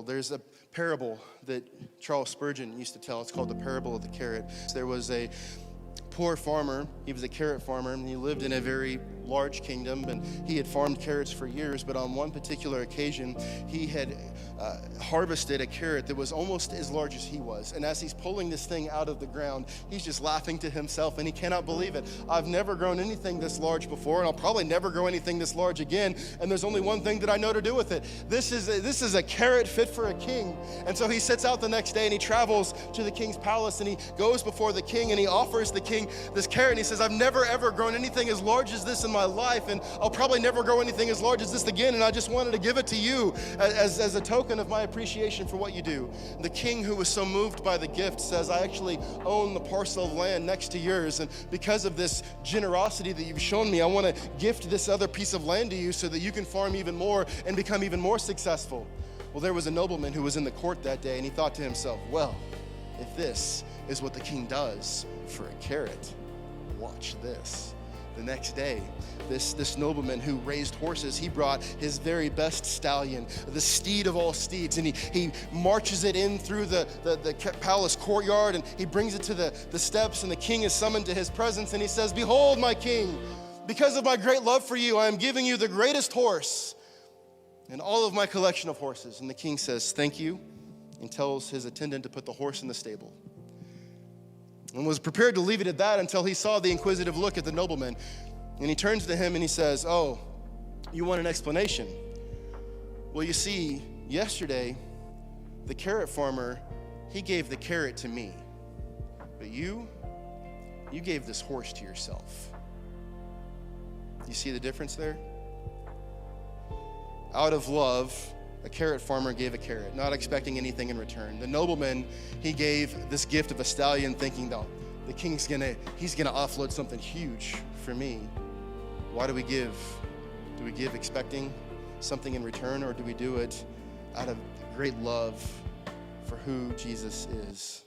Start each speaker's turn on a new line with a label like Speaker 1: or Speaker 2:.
Speaker 1: There's a parable that Charles Spurgeon used to tell. It's called the parable of the carrot. There was a poor farmer. He was a carrot farmer, and he lived in a very large kingdom, and he had farmed carrots for years. But on one particular occasion, he had harvested a carrot that was almost as large as he was. And as he's pulling this thing out of the ground, he's just laughing to himself, and he cannot believe it. I've never grown anything this large before, and I'll probably never grow anything this large again. And there's only one thing that I know to do with it. This is a carrot fit for a king. And so he sets out the next day, and he travels to the king's palace, and he goes before the king, and he offers the king this carrot, and he says, I've never ever grown anything as large as this in my life, and I'll probably never grow anything as large as this again, and I just wanted to give it to you as a token of my appreciation for what you do. And the king, who was so moved by the gift, says, I actually own the parcel of land next to yours, and because of this generosity that you've shown me, I want to gift this other piece of land to you so that you can farm even more and become even more successful. Well, there was a nobleman who was in the court that day, and he thought to himself, well, if this is what the king does for a carrot, watch this. The next day, this nobleman who raised horses, he brought his very best stallion, the steed of all steeds, and he marches it in through the palace courtyard, and he brings it to the steps, and the king is summoned to his presence, and he says, behold, my king, because of my great love for you, I am giving you the greatest horse in all of my collection of horses. And the king says, thank you, and tells his attendant to put the horse in the stable, and was prepared to leave it at that until he saw the inquisitive look at the nobleman. And he turns to him and he says, oh, you want an explanation? Well, you see, yesterday, the carrot farmer, he gave the carrot to me. But you gave this horse to yourself. You see the difference there? Out of love, a carrot farmer gave a carrot, not expecting anything in return. The nobleman, he gave this gift of a stallion thinking, no, the king's he's gonna offload something huge for me. Why do we give? Do we give expecting something in return, or do we do it out of great love for who Jesus is?